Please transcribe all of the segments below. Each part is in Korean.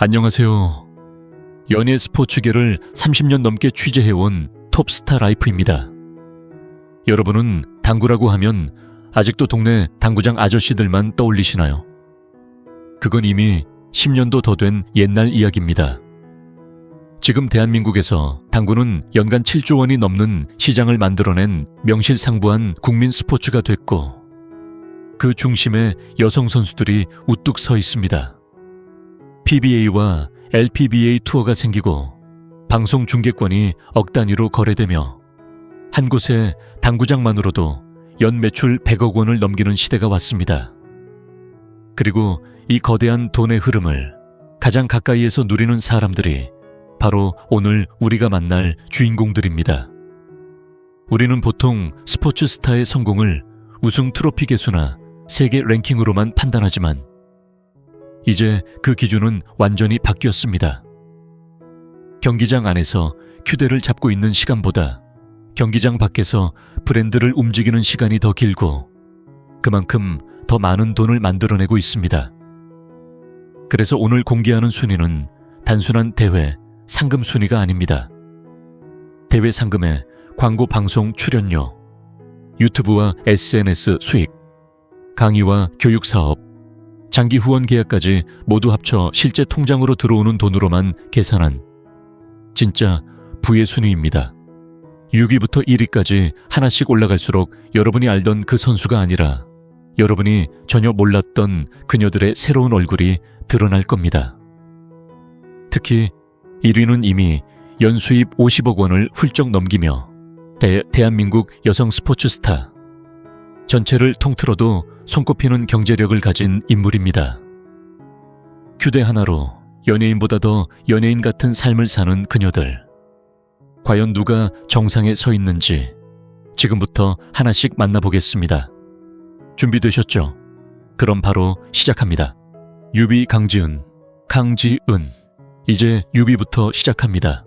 안녕하세요. 연예 스포츠계를 30년 넘게 취재해온 톱스타 라이프입니다. 여러분은 당구라고 하면 아직도 동네 당구장 아저씨들만 떠올리시나요? 그건 이미 10년도 더 된 옛날 이야기입니다. 지금 대한민국에서 당구는 연간 7조 원이 넘는 시장을 만들어낸 명실상부한 국민 스포츠가 됐고, 그 중심에 여성 선수들이 우뚝 서 있습니다. PBA와 LPBA 투어가 생기고 방송 중계권이 억 단위로 거래되며 한 곳의 당구장만으로도 연 매출 100억 원을 넘기는 시대가 왔습니다. 그리고 이 거대한 돈의 흐름을 가장 가까이에서 누리는 사람들이 바로 오늘 우리가 만날 주인공들입니다. 우리는 보통 스포츠 스타의 성공을 우승 트로피 개수나 세계 랭킹으로만 판단하지만 이제 그 기준은 완전히 바뀌었습니다. 경기장 안에서 휴대를 잡고 있는 시간보다 경기장 밖에서 브랜드를 움직이는 시간이 더 길고 그만큼 더 많은 돈을 만들어내고 있습니다. 그래서 오늘 공개하는 순위는 단순한 대회, 상금 순위가 아닙니다. 대회 상금에 광고 방송 출연료, 유튜브와 SNS 수익, 강의와 교육 사업, 장기 후원 계약까지 모두 합쳐 실제 통장으로 들어오는 돈으로만 계산한 진짜 부의 순위입니다. 6위부터 1위까지 하나씩 올라갈수록 여러분이 알던 그 선수가 아니라 여러분이 전혀 몰랐던 그녀들의 새로운 얼굴이 드러날 겁니다. 특히 1위는 이미 연수입 50억 원을 훌쩍 넘기며 대한민국 여성 스포츠 스타, 전체를 통틀어도 손꼽히는 경제력을 가진 인물입니다. 휴대 하나로 연예인보다 더 연예인 같은 삶을 사는 그녀들. 과연 누가 정상에 서 있는지 지금부터 하나씩 만나보겠습니다. 준비되셨죠? 그럼 바로 시작합니다. 유비 강지은, 강지은. 이제 유비부터 시작합니다.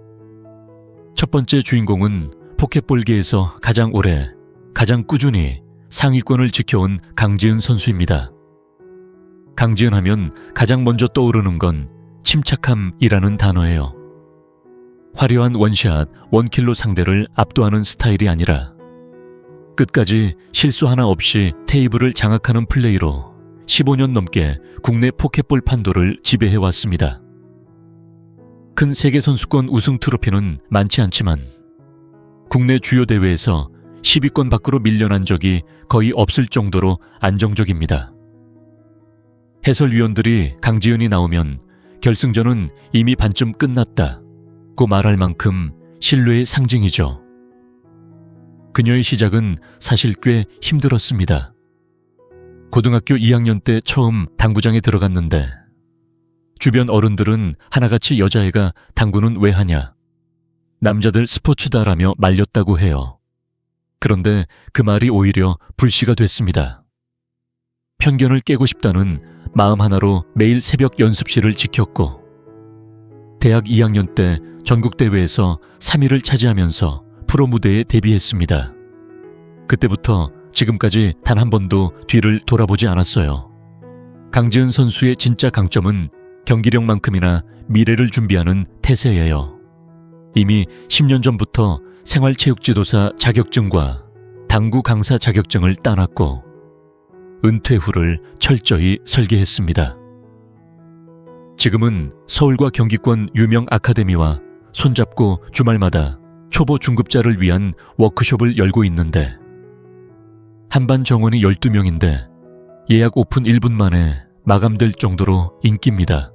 첫 번째 주인공은 포켓볼계에서 가장 오래, 가장 꾸준히 상위권을 지켜온 강지은 선수입니다. 강지은 하면 가장 먼저 떠오르는 건 침착함이라는 단어예요. 화려한 원샷, 원킬로 상대를 압도하는 스타일이 아니라 끝까지 실수 하나 없이 테이블을 장악하는 플레이로 15년 넘게 국내 포켓볼 판도를 지배해왔습니다. 큰 세계선수권 우승 트로피는 많지 않지만 국내 주요 대회에서 10위권 밖으로 밀려난 적이 거의 없을 정도로 안정적입니다. 해설위원들이 강지은이 나오면 결승전은 이미 반쯤 끝났다고 말할 만큼 신뢰의 상징이죠. 그녀의 시작은 사실 꽤 힘들었습니다. 고등학교 2학년 때 처음 당구장에 들어갔는데 주변 어른들은 하나같이 여자애가 당구는 왜 하냐, 남자들 스포츠다라며 말렸다고 해요. 그런데 그 말이 오히려 불씨가 됐습니다. 편견을 깨고 싶다는 마음 하나로 매일 새벽 연습실을 지켰고 대학 2학년 때 전국대회에서 3위를 차지하면서 프로 무대에 데뷔했습니다. 그때부터 지금까지 단 한 번도 뒤를 돌아보지 않았어요. 강지은 선수의 진짜 강점은 경기력만큼이나 미래를 준비하는 태세예요. 이미 10년 전부터 생활체육지도사 자격증과 당구 강사 자격증을 따놨고 은퇴 후를 철저히 설계했습니다. 지금은 서울과 경기권 유명 아카데미와 손잡고 주말마다 초보 중급자를 위한 워크숍을 열고 있는데 한반 정원이 12명인데 예약 오픈 1분 만에 마감될 정도로 인기입니다.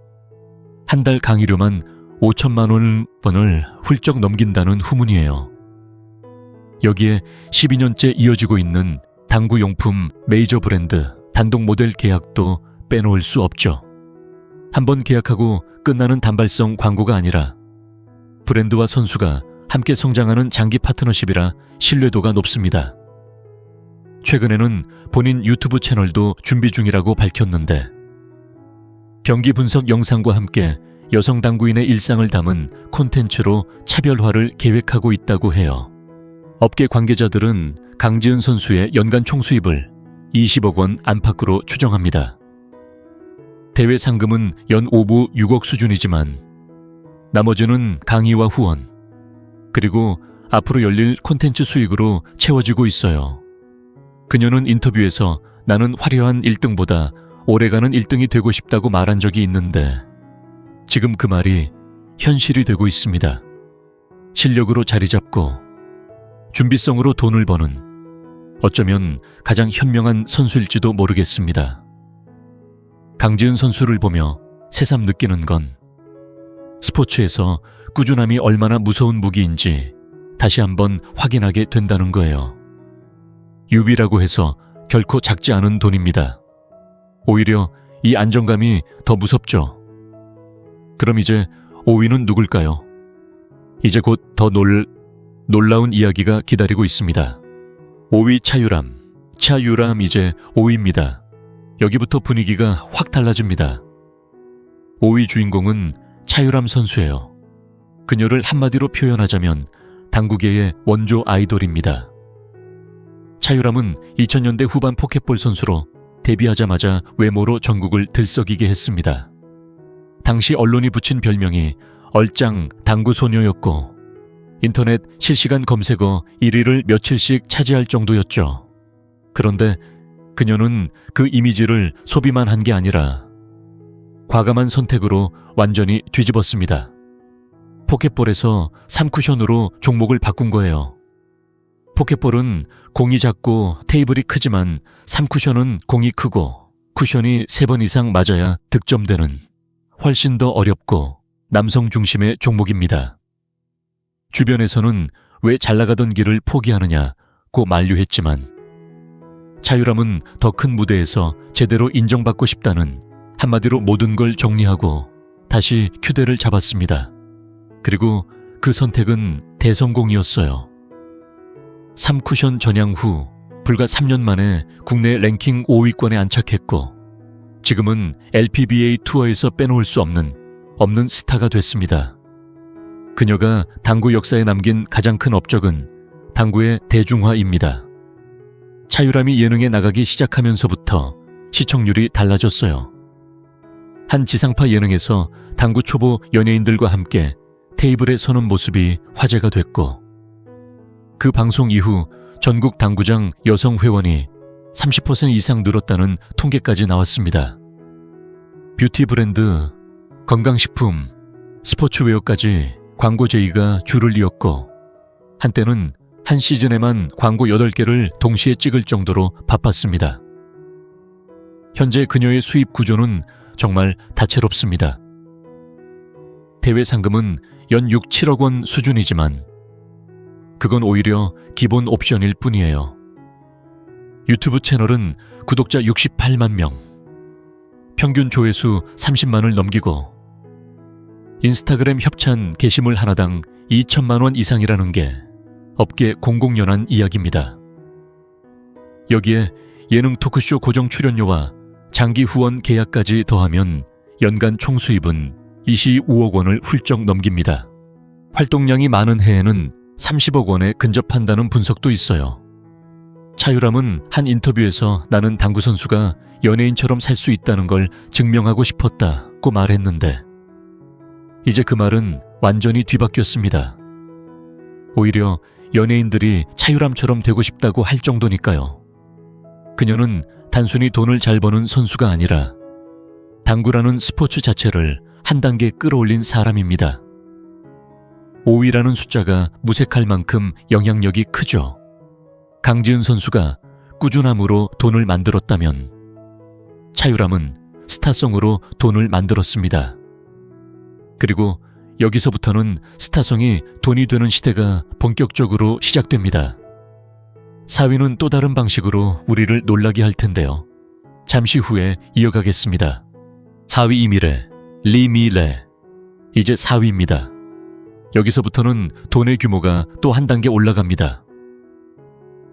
한 달 강의료만 5천만 원을 훌쩍 넘긴다는 후문이에요. 여기에 12년째 이어지고 있는 당구용품 메이저 브랜드 단독 모델 계약도 빼놓을 수 없죠. 한번 계약하고 끝나는 단발성 광고가 아니라 브랜드와 선수가 함께 성장하는 장기 파트너십이라 신뢰도가 높습니다. 최근에는 본인 유튜브 채널도 준비 중이라고 밝혔는데 경기 분석 영상과 함께 여성 당구인의 일상을 담은 콘텐츠로 차별화를 계획하고 있다고 해요. 업계 관계자들은 강지은 선수의 연간 총수입을 20억 원 안팎으로 추정합니다. 대회 상금은 연 5부 6억 수준이지만 나머지는 강의와 후원, 그리고 앞으로 열릴 콘텐츠 수익으로 채워지고 있어요. 그녀는 인터뷰에서 나는 화려한 1등보다 오래가는 1등이 되고 싶다고 말한 적이 있는데 지금 그 말이 현실이 되고 있습니다. 실력으로 자리 잡고 준비성으로 돈을 버는 어쩌면 가장 현명한 선수일지도 모르겠습니다. 강지은 선수를 보며 새삼 느끼는 건 스포츠에서 꾸준함이 얼마나 무서운 무기인지 다시 한번 확인하게 된다는 거예요. 유비라고 해서 결코 작지 않은 돈입니다. 오히려 이 안정감이 더 무섭죠. 그럼 이제 5위는 누굴까요? 이제 곧 더 놀라운 이야기가 기다리고 있습니다. 5위 차유람 이제 5위입니다. 여기부터 분위기가 확 달라집니다. 5위 주인공은 차유람 선수예요. 그녀를 한마디로 표현하자면 당구계의 원조 아이돌입니다. 차유람은 2000년대 후반 포켓볼 선수로 데뷔하자마자 외모로 전국을 들썩이게 했습니다. 당시 언론이 붙인 별명이 얼짱 당구소녀였고 인터넷 실시간 검색어 1위를 며칠씩 차지할 정도였죠. 그런데 그녀는 그 이미지를 소비만 한 게 아니라 과감한 선택으로 완전히 뒤집었습니다. 포켓볼에서 3쿠션으로 종목을 바꾼 거예요. 포켓볼은 공이 작고 테이블이 크지만 3쿠션은 공이 크고 쿠션이 3번 이상 맞아야 득점되는 훨씬 더 어렵고 남성 중심의 종목입니다. 주변에서는 왜 잘나가던 길을 포기하느냐고 만류했지만 차유람은 더 큰 무대에서 제대로 인정받고 싶다는 한마디로 모든 걸 정리하고 다시 큐대를 잡았습니다. 그리고 그 선택은 대성공이었어요. 3쿠션 전향 후 불과 3년 만에 국내 랭킹 5위권에 안착했고 지금은 LPBA 투어에서 빼놓을 수 없는 스타가 됐습니다. 그녀가 당구 역사에 남긴 가장 큰 업적은 당구의 대중화입니다. 차유람이 예능에 나가기 시작하면서부터 시청률이 달라졌어요. 한 지상파 예능에서 당구 초보 연예인들과 함께 테이블에 서는 모습이 화제가 됐고 그 방송 이후 전국 당구장 여성 회원이 30% 이상 늘었다는 통계까지 나왔습니다. 뷰티 브랜드, 건강식품, 스포츠웨어까지 광고 제의가 줄을 이었고 한때는 한 시즌에만 광고 8개를 동시에 찍을 정도로 바빴습니다. 현재 그녀의 수입 구조는 정말 다채롭습니다. 대회 상금은 연 6, 7억 원 수준이지만 그건 오히려 기본 옵션일 뿐이에요. 유튜브 채널은 구독자 68만 명, 평균 조회수 30만을 넘기고 인스타그램 협찬 게시물 하나당 2천만 원 이상이라는 게 업계 공공연한 이야기입니다. 여기에 예능 토크쇼 고정 출연료와 장기 후원 계약까지 더하면 연간 총 수입은 25억 원을 훌쩍 넘깁니다. 활동량이 많은 해에는 30억 원에 근접한다는 분석도 있어요. 차유람은 한 인터뷰에서 나는 당구 선수가 연예인처럼 살 수 있다는 걸 증명하고 싶었다고 말했는데 이제 그 말은 완전히 뒤바뀌었습니다. 오히려 연예인들이 차유람처럼 되고 싶다고 할 정도니까요. 그녀는 단순히 돈을 잘 버는 선수가 아니라 당구라는 스포츠 자체를 한 단계 끌어올린 사람입니다. 5위라는 숫자가 무색할 만큼 영향력이 크죠. 강지은 선수가 꾸준함으로 돈을 만들었다면 차유람은 스타성으로 돈을 만들었습니다. 그리고 여기서부터는 스타성이 돈이 되는 시대가 본격적으로 시작됩니다. 4위는 또 다른 방식으로 우리를 놀라게 할 텐데요. 잠시 후에 이어가겠습니다. 4위 이미래, 리미래. 이제 4위입니다. 여기서부터는 돈의 규모가 또 한 단계 올라갑니다.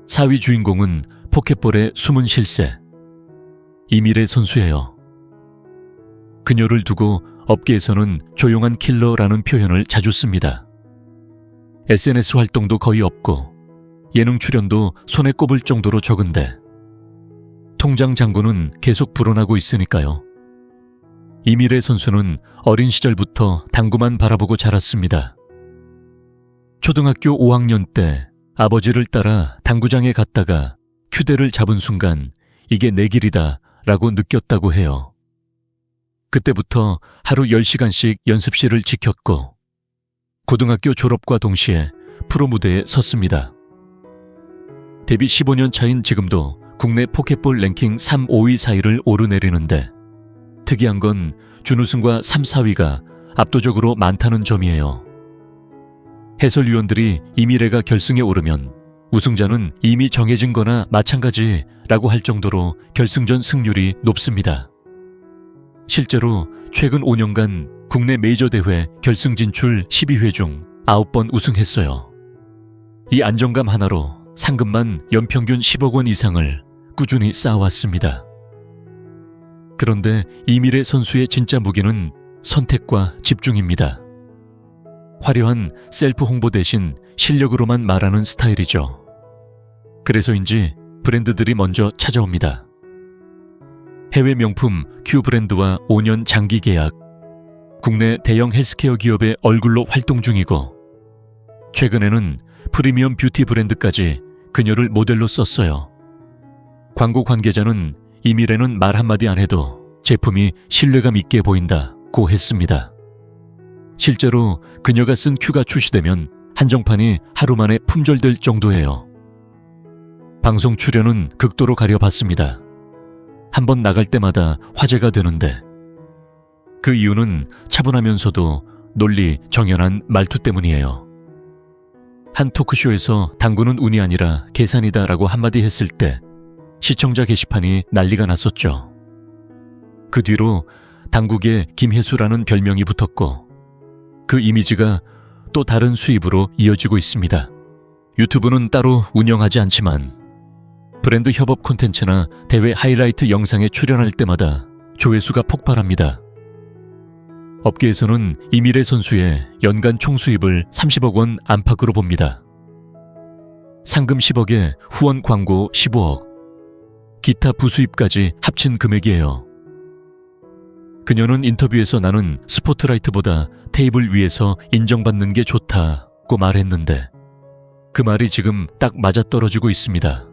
4위 주인공은 포켓볼의 숨은 실세, 이미래 선수예요. 그녀를 두고 업계에서는 조용한 킬러라는 표현을 자주 씁니다. SNS 활동도 거의 없고 예능 출연도 손에 꼽을 정도로 적은데 통장 잔고는 계속 불어나고 있으니까요. 이미래 선수는 어린 시절부터 당구만 바라보고 자랐습니다. 초등학교 5학년 때 아버지를 따라 당구장에 갔다가 큐대를 잡은 순간 이게 내 길이다 라고 느꼈다고 해요. 그때부터 하루 10시간씩 연습실을 지켰고 고등학교 졸업과 동시에 프로 무대에 섰습니다. 데뷔 15년 차인 지금도 국내 포켓볼 랭킹 3, 5위 사이를 오르내리는데 특이한 건 준우승과 3, 4위가 압도적으로 많다는 점이에요. 해설위원들이 이미래가 결승에 오르면 우승자는 이미 정해진 거나 마찬가지라고 할 정도로 결승전 승률이 높습니다. 실제로 최근 5년간 국내 메이저 대회 결승 진출 12회 중 9번 우승했어요. 이 안정감 하나로 상금만 연평균 10억 원 이상을 꾸준히 쌓아왔습니다. 그런데 이미래 선수의 진짜 무기는 선택과 집중입니다. 화려한 셀프 홍보 대신 실력으로만 말하는 스타일이죠. 그래서인지 브랜드들이 먼저 찾아옵니다. 해외 명품 Q 브랜드와 5년 장기 계약, 국내 대형 헬스케어 기업의 얼굴로 활동 중이고 최근에는 프리미엄 뷰티 브랜드까지 그녀를 모델로 썼어요. 광고 관계자는 이미래는 말 한마디 안 해도 제품이 신뢰감 있게 보인다고 했습니다. 실제로 그녀가 쓴 큐가 출시되면 한정판이 하루 만에 품절될 정도예요. 방송 출연은 극도로 가려봤습니다. 한번 나갈 때마다 화제가 되는데 그 이유는 차분하면서도 논리 정연한 말투 때문이에요. 한 토크쇼에서 당구는 운이 아니라 계산이다라고 한마디 했을 때 시청자 게시판이 난리가 났었죠. 그 뒤로 당구계 김혜수라는 별명이 붙었고 그 이미지가 또 다른 수입으로 이어지고 있습니다. 유튜브는 따로 운영하지 않지만 브랜드 협업 콘텐츠나 대회 하이라이트 영상에 출연할 때마다 조회수가 폭발합니다. 업계에서는 이미래 선수의 연간 총수입을 30억 원 안팎으로 봅니다. 상금 10억에 후원 광고 15억, 기타 부수입까지 합친 금액이에요. 그녀는 인터뷰에서 나는 스포트라이트보다 테이블 위에서 인정받는 게 좋다고 말했는데 그 말이 지금 딱 맞아떨어지고 있습니다.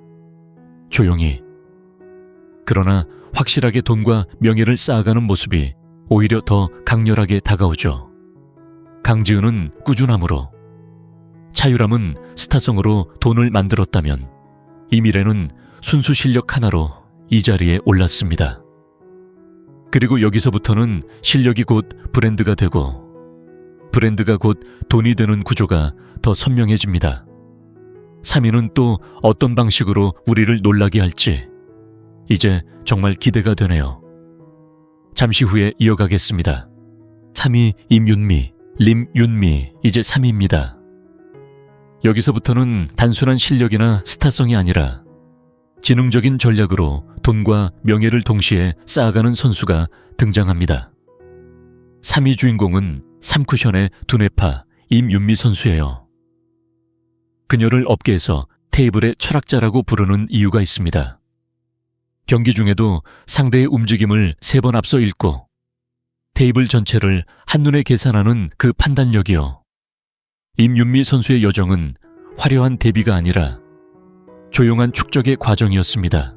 조용히. 그러나 확실하게 돈과 명예를 쌓아가는 모습이 오히려 더 강렬하게 다가오죠. 강지은은 꾸준함으로, 차유람은 스타성으로 돈을 만들었다면 이미래는 순수 실력 하나로 이 자리에 올랐습니다. 그리고 여기서부터는 실력이 곧 브랜드가 되고 브랜드가 곧 돈이 되는 구조가 더 선명해집니다. 3위는 또 어떤 방식으로 우리를 놀라게 할지 이제 정말 기대가 되네요. 잠시 후에 이어가겠습니다. 3위 임윤미, 림윤미, 이제 3위입니다. 여기서부터는 단순한 실력이나 스타성이 아니라 지능적인 전략으로 돈과 명예를 동시에 쌓아가는 선수가 등장합니다. 3위 주인공은 3쿠션의 두뇌파 임윤미 선수예요. 그녀를 업계에서 테이블의 철학자라고 부르는 이유가 있습니다. 경기 중에도 상대의 움직임을 3번 앞서 읽고 테이블 전체를 한눈에 계산하는 그 판단력이요. 임윤미 선수의 여정은 화려한 데뷔가 아니라 조용한 축적의 과정이었습니다.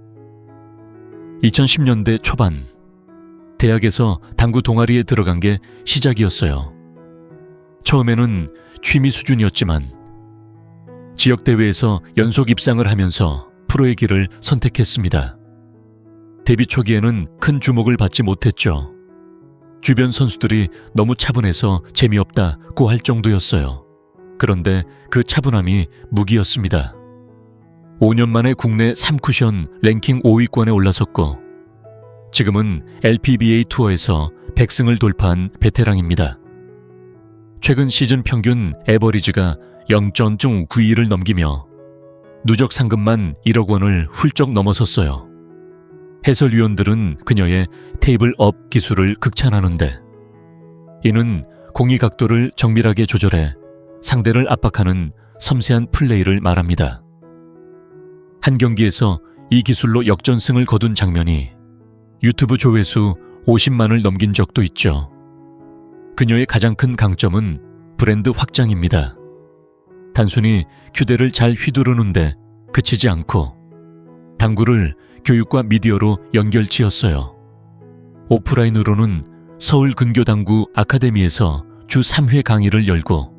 2010년대 초반, 대학에서 당구 동아리에 들어간 게 시작이었어요. 처음에는 취미 수준이었지만 지역대회에서 연속 입상을 하면서 프로의 길을 선택했습니다. 데뷔 초기에는 큰 주목을 받지 못했죠. 주변 선수들이 너무 차분해서 재미없다고 할 정도였어요. 그런데 그 차분함이 무기였습니다. 5년 만에 국내 3쿠션 랭킹 5위권에 올라섰고 지금은 LPBA 투어에서 100승을 돌파한 베테랑입니다. 최근 시즌 평균 에버리지가 0.92를 넘기며 누적 상금만 1억 원을 훌쩍 넘어섰어요. 해설위원들은 그녀의 테이블업 기술을 극찬하는데 이는 공이 각도를 정밀하게 조절해 상대를 압박하는 섬세한 플레이를 말합니다. 한 경기에서 이 기술로 역전승을 거둔 장면이 유튜브 조회수 50만을 넘긴 적도 있죠. 그녀의 가장 큰 강점은 브랜드 확장입니다. 단순히 규대를 잘 휘두르는데 그치지 않고 당구를 교육과 미디어로 연결지었어요. 오프라인으로는 서울 근교당구 아카데미에서 주 3회 강의를 열고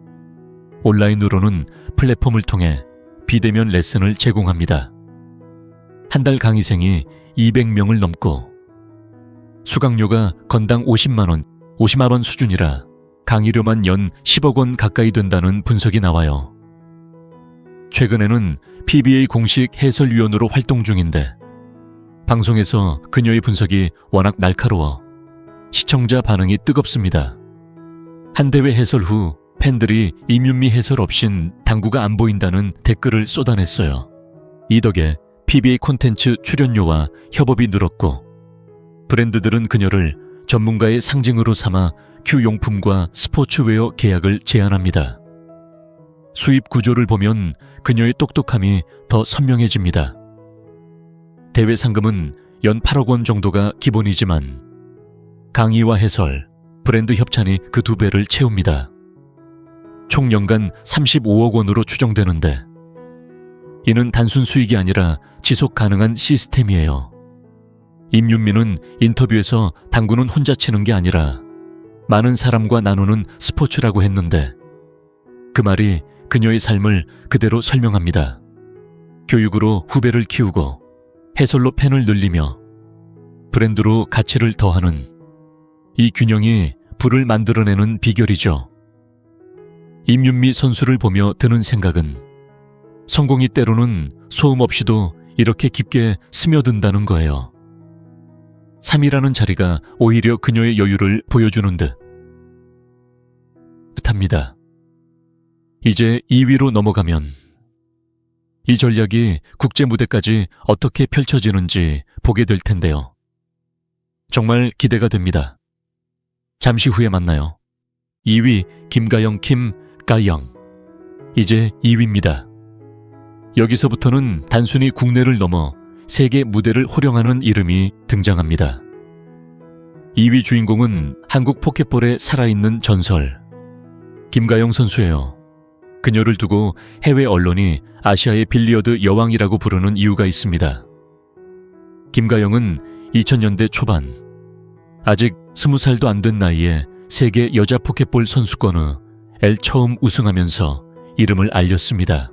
온라인으로는 플랫폼을 통해 비대면 레슨을 제공합니다. 한 달 강의생이 200명을 넘고 수강료가 건당 50만 원 수준이라 강의료만 연 10억 원 가까이 된다는 분석이 나와요. 최근에는 PBA 공식 해설위원으로 활동 중인데 방송에서 그녀의 분석이 워낙 날카로워 시청자 반응이 뜨겁습니다. 한 대회 해설 후 팬들이 임윤미 해설 없인 당구가 안 보인다는 댓글을 쏟아냈어요. 이 덕에 PBA 콘텐츠 출연료와 협업이 늘었고 브랜드들은 그녀를 전문가의 상징으로 삼아 큐용품과 스포츠웨어 계약을 제안합니다. 수입 구조를 보면 그녀의 똑똑함이 더 선명해집니다. 대회 상금은 연 8억 원 정도가 기본이지만 강의와 해설, 브랜드 협찬이 그 2배를 채웁니다. 총 연간 35억 원으로 추정되는데 이는 단순 수익이 아니라 지속 가능한 시스템이에요. 임윤미는 인터뷰에서 당구는 혼자 치는 게 아니라 많은 사람과 나누는 스포츠라고 했는데 그 말이 그녀의 삶을 그대로 설명합니다. 교육으로 후배를 키우고 해설로 팬을 늘리며 브랜드로 가치를 더하는 이 균형이 부를 만들어내는 비결이죠. 임윤미 선수를 보며 드는 생각은 성공이 때로는 소음 없이도 이렇게 깊게 스며든다는 거예요. 3위라는 자리가 오히려 그녀의 여유를 보여주는 듯합니다. 이제 2위로 넘어가면 이 전략이 국제 무대까지 어떻게 펼쳐지는지 보게 될 텐데요. 정말 기대가 됩니다. 잠시 후에 만나요. 2위 김가영 김가영. 이제 2위입니다. 여기서부터는 단순히 국내를 넘어 세계 무대를 호령하는 이름이 등장합니다. 2위 주인공은 한국 포켓볼의 살아있는 전설 김가영 선수예요. 그녀를 두고 해외 언론이 아시아의 빌리어드 여왕이라고 부르는 이유가 있습니다. 김가영은 2000년대 초반 아직 20살도 안 된 나이에 세계 여자 포켓볼 선수권을 처음 우승하면서 이름을 알렸습니다.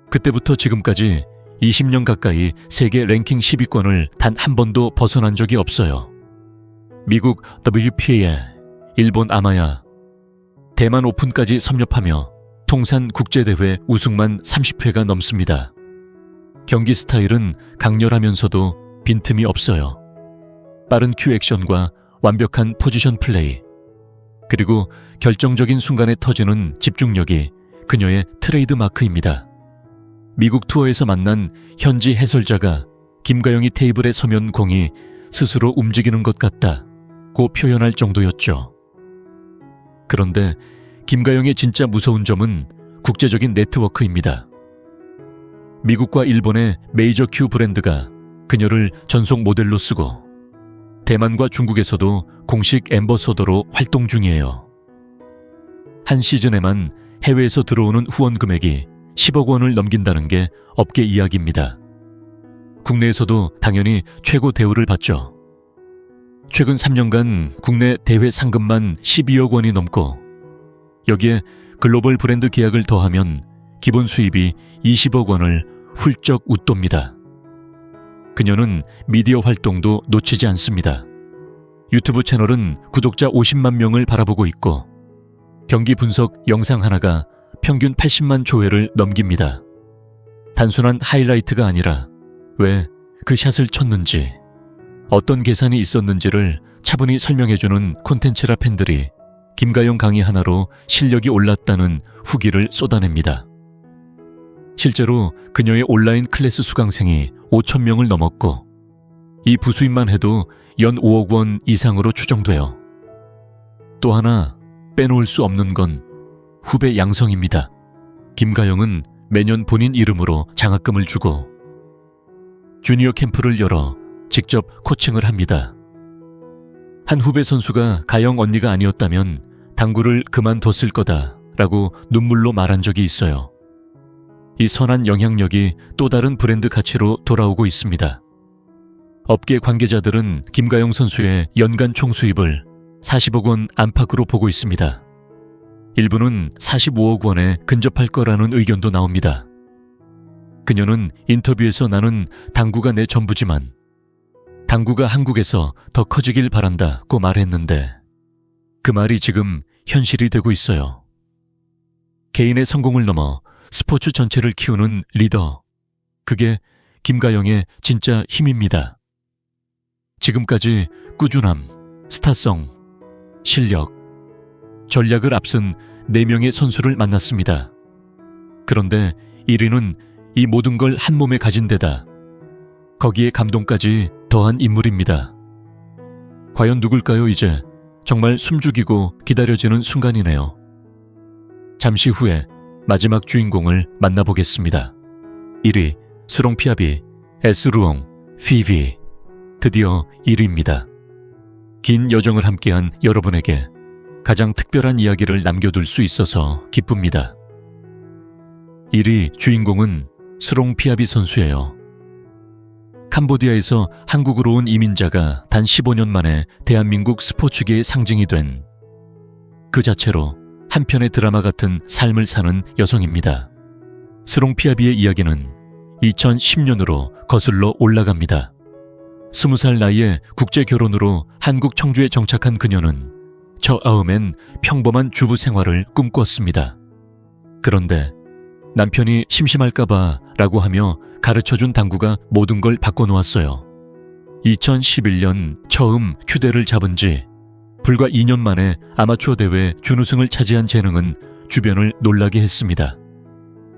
그때부터 지금까지 20년 가까이 세계 랭킹 10위권을 단 한 번도 벗어난 적이 없어요. 미국 WPA, 일본 아마야, 대만 오픈까지 섭렵하며 통산 국제대회 우승만 30회가 넘습니다. 경기 스타일은 강렬하면서도 빈틈이 없어요. 빠른 큐 액션과 완벽한 포지션 플레이, 그리고 결정적인 순간에 터지는 집중력이 그녀의 트레이드 마크입니다. 미국 투어에서 만난 현지 해설자가 김가영이 테이블에 서면 공이 스스로 움직이는 것 같다고 표현할 정도였죠. 그런데 김가영의 진짜 무서운 점은 국제적인 네트워크입니다. 미국과 일본의 메이저 큐 브랜드가 그녀를 전속 모델로 쓰고 대만과 중국에서도 공식 앰버서더로 활동 중이에요. 한 시즌에만 해외에서 들어오는 후원 금액이 10억 원을 넘긴다는 게 업계 이야기입니다. 국내에서도 당연히 최고 대우를 받죠. 최근 3년간 국내 대회 상금만 12억 원이 넘고 여기에 글로벌 브랜드 계약을 더하면 기본 수입이 20억 원을 훌쩍 웃돕니다. 그녀는 미디어 활동도 놓치지 않습니다. 유튜브 채널은 구독자 50만 명을 바라보고 있고 경기 분석 영상 하나가 평균 80만 조회를 넘깁니다. 단순한 하이라이트가 아니라 왜 그 샷을 쳤는지, 어떤 계산이 있었는지를 차분히 설명해주는 콘텐츠라 팬들이 김가영 강의 하나로 실력이 올랐다는 후기를 쏟아냅니다. 실제로 그녀의 온라인 클래스 수강생이 5천 명을 넘었고 이 부수입만 해도 연 5억 원 이상으로 추정돼요. 또 하나 빼놓을 수 없는 건 후배 양성입니다. 김가영은 매년 본인 이름으로 장학금을 주고 주니어 캠프를 열어 직접 코칭을 합니다. 한 후배 선수가 가영 언니가 아니었다면 당구를 그만뒀을 거다라고 눈물로 말한 적이 있어요. 이 선한 영향력이 또 다른 브랜드 가치로 돌아오고 있습니다. 업계 관계자들은 김가영 선수의 연간 총수입을 40억 원 안팎으로 보고 있습니다. 일부는 45억 원에 근접할 거라는 의견도 나옵니다. 그녀는 인터뷰에서 나는 당구가 내 전부지만 당구가 한국에서 더 커지길 바란다고 말했는데 그 말이 지금 현실이 되고 있어요. 개인의 성공을 넘어 스포츠 전체를 키우는 리더. 그게 김가영의 진짜 힘입니다. 지금까지 꾸준함, 스타성, 실력, 전략을 앞선 4명의 선수를 만났습니다. 그런데 1위는 이 모든 걸 한 몸에 가진 데다 거기에 감동까지 더한 인물입니다. 과연 누굴까요? 이제 정말 숨죽이고 기다려지는 순간이네요. 잠시 후에 마지막 주인공을 만나보겠습니다. 1위 스롱피아비, 에스루옹, 피비. 드디어 1위입니다. 긴 여정을 함께한 여러분에게 가장 특별한 이야기를 남겨둘 수 있어서 기쁩니다. 1위 주인공은 스롱피아비 선수예요. 캄보디아에서 한국으로 온 이민자가 단 15년 만에 대한민국 스포츠계의 상징이 된 그 자체로 한편의 드라마 같은 삶을 사는 여성입니다. 스롱피아비의 이야기는 2010년으로 거슬러 올라갑니다. 20살 나이에 국제 결혼으로 한국 청주에 정착한 그녀는 처음엔 평범한 주부 생활을 꿈꿨습니다. 그런데 남편이 심심할까봐 라고 하며 가르쳐준 당구가 모든 걸 바꿔놓았어요. 2011년 처음 휴대를 잡은 지 불과 2년 만에 아마추어 대회 준우승을 차지한 재능은 주변을 놀라게 했습니다.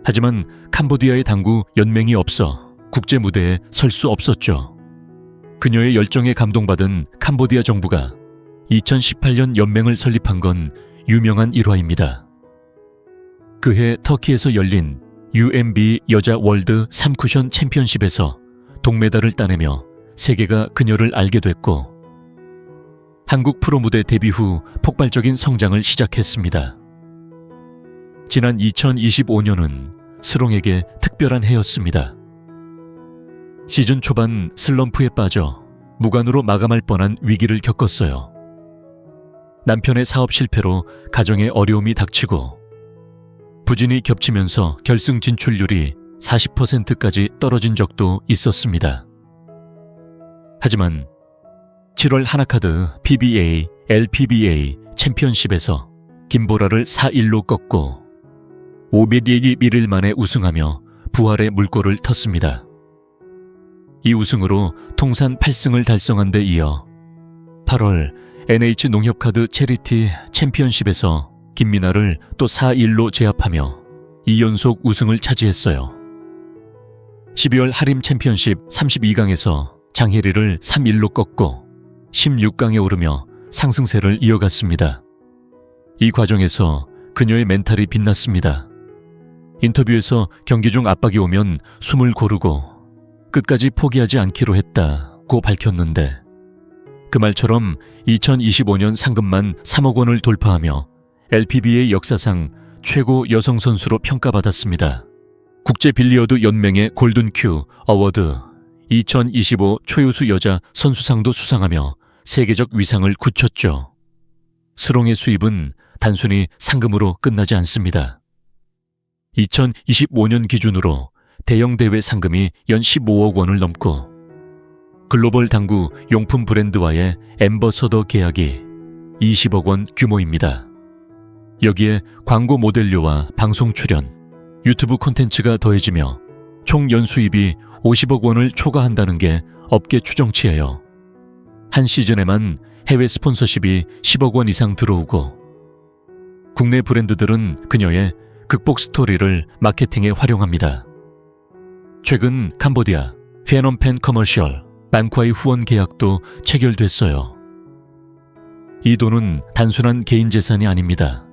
하지만 캄보디아의 당구 연맹이 없어 국제 무대에 설 수 없었죠. 그녀의 열정에 감동받은 캄보디아 정부가 2018년 연맹을 설립한 건 유명한 일화입니다. 그해 터키에서 열린 UMB 여자 월드 3쿠션 챔피언십에서 동메달을 따내며 세계가 그녀를 알게 됐고 한국 프로 무대 데뷔 후 폭발적인 성장을 시작했습니다. 지난 2025년은 스롱에게 특별한 해였습니다. 시즌 초반 슬럼프에 빠져 무관으로 마감할 뻔한 위기를 겪었어요. 남편의 사업 실패로 가정에 어려움이 닥치고 부진이 겹치면서 결승 진출률이 40%까지 떨어진 적도 있었습니다. 하지만 7월 하나카드 PBA, LPBA 챔피언십에서 김보라를 4-1로 꺾고 501일 만에 우승하며 부활의 물꼬를 텄습니다. 이 우승으로 통산 8승을 달성한 데 이어 8월 NH농협카드 체리티 챔피언십에서 김민아를 또 4-1로 제압하며 2연속 우승을 차지했어요. 12월 하림 챔피언십 32강에서 장혜리를 3-1로 꺾고 16강에 오르며 상승세를 이어갔습니다. 이 과정에서 그녀의 멘탈이 빛났습니다. 인터뷰에서 경기 중 압박이 오면 숨을 고르고 끝까지 포기하지 않기로 했다고 밝혔는데 그 말처럼 2025년 상금만 3억 원을 돌파하며 LPBA 역사상 최고 여성 선수로 평가받았습니다. 국제 빌리어드 연맹의 골든큐 어워드 2025 최우수 여자 선수상도 수상하며 세계적 위상을 굳혔죠. 스롱의 수입은 단순히 상금으로 끝나지 않습니다. 2025년 기준으로 대형 대회 상금이 연 15억 원을 넘고 글로벌 당구 용품 브랜드와의 앰버서더 계약이 20억 원 규모입니다. 여기에 광고 모델료와 방송 출연, 유튜브 콘텐츠가 더해지며 총 연수입이 50억 원을 초과한다는 게 업계 추정치예요. 한 시즌에만 해외 스폰서십이 10억 원 이상 들어오고 국내 브랜드들은 그녀의 극복 스토리를 마케팅에 활용합니다. 최근 캄보디아, 피에놈펜 커머셜, 방콰이 후원 계약도 체결됐어요. 이 돈은 단순한 개인 재산이 아닙니다.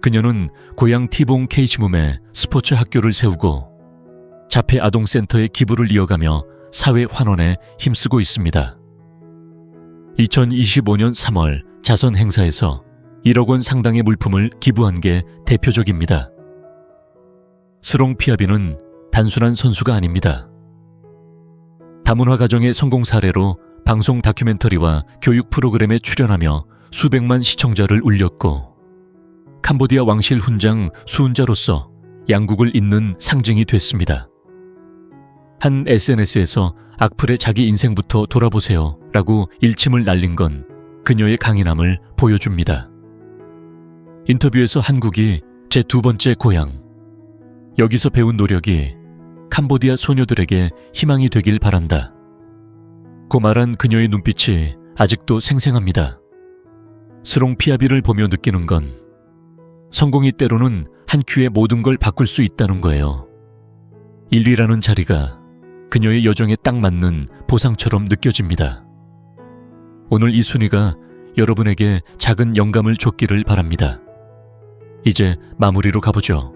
그녀는 고향 티봉 케이치뭄에 스포츠 학교를 세우고 자폐 아동센터의 기부를 이어가며 사회 환원에 힘쓰고 있습니다. 2025년 3월 자선 행사에서 1억 원 상당의 물품을 기부한 게 대표적입니다. 스롱 피아비는 단순한 선수가 아닙니다. 다문화 가정의 성공 사례로 방송 다큐멘터리와 교육 프로그램에 출연하며 수백만 시청자를 울렸고, 캄보디아 왕실 훈장 수훈자로서 양국을 잇는 상징이 됐습니다. 한 SNS에서 악플의 자기 인생부터 돌아보세요 라고 일침을 날린 건 그녀의 강인함을 보여줍니다. 인터뷰에서 한국이 제 두 번째 고향, 여기서 배운 노력이 캄보디아 소녀들에게 희망이 되길 바란다. 고 말한 그녀의 눈빛이 아직도 생생합니다. 스롱 피아비를 보며 느끼는 건 성공이 때로는 한 큐에 모든 걸 바꿀 수 있다는 거예요. 1위라는 자리가 그녀의 여정에 딱 맞는 보상처럼 느껴집니다. 오늘 이 순위가 여러분에게 작은 영감을 줬기를 바랍니다. 이제 마무리로 가보죠.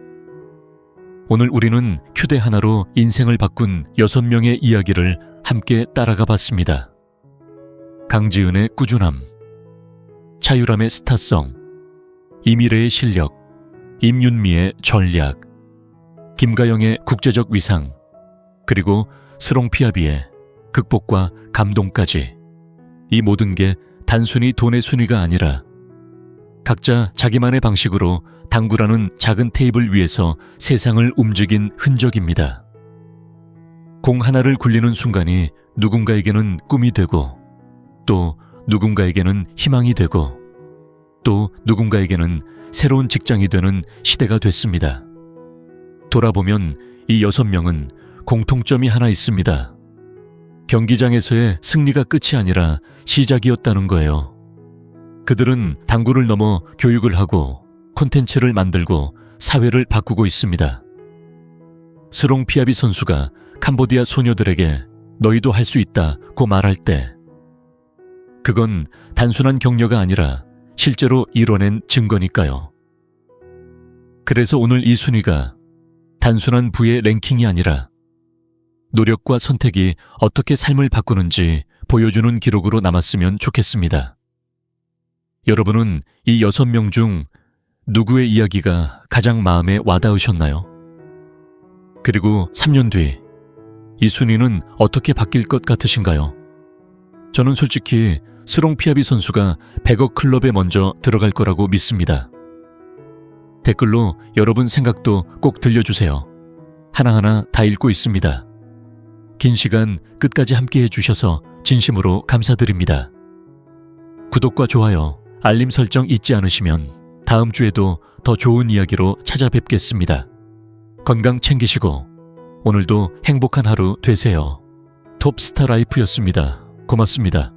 오늘 우리는 큐대 하나로 인생을 바꾼 6명의 이야기를 함께 따라가 봤습니다. 강지은의 꾸준함, 차유람의 스타성, 이미래의 실력, 임윤미의 전략, 김가영의 국제적 위상, 그리고 스롱 피아비의 극복과 감동까지. 이 모든 게 단순히 돈의 순위가 아니라 각자 자기만의 방식으로 당구라는 작은 테이블 위에서 세상을 움직인 흔적입니다. 공 하나를 굴리는 순간이 누군가에게는 꿈이 되고, 또 누군가에게는 희망이 되고, 또 누군가에게는 새로운 직장이 되는 시대가 됐습니다. 돌아보면 이 6명은 공통점이 하나 있습니다. 경기장에서의 승리가 끝이 아니라 시작이었다는 거예요. 그들은 당구를 넘어 교육을 하고 콘텐츠를 만들고 사회를 바꾸고 있습니다. 스롱 피아비 선수가 캄보디아 소녀들에게 너희도 할 수 있다고 말할 때, 그건 단순한 격려가 아니라 실제로 이뤄낸 증거니까요. 그래서 오늘 이 순위가 단순한 부의 랭킹이 아니라 노력과 선택이 어떻게 삶을 바꾸는지 보여주는 기록으로 남았으면 좋겠습니다. 여러분은 이 6명 중 누구의 이야기가 가장 마음에 와닿으셨나요? 그리고 3년 뒤 이 순위는 어떻게 바뀔 것 같으신가요? 저는 솔직히 스롱 피아비 선수가 100억 클럽에 먼저 들어갈 거라고 믿습니다. 댓글로 여러분 생각도 꼭 들려주세요. 하나하나 다 읽고 있습니다. 긴 시간 끝까지 함께 해주셔서 진심으로 감사드립니다. 구독과 좋아요, 알림 설정 잊지 않으시면 다음 주에도 더 좋은 이야기로 찾아뵙겠습니다. 건강 챙기시고 오늘도 행복한 하루 되세요. 톱스타 라이프였습니다. 고맙습니다.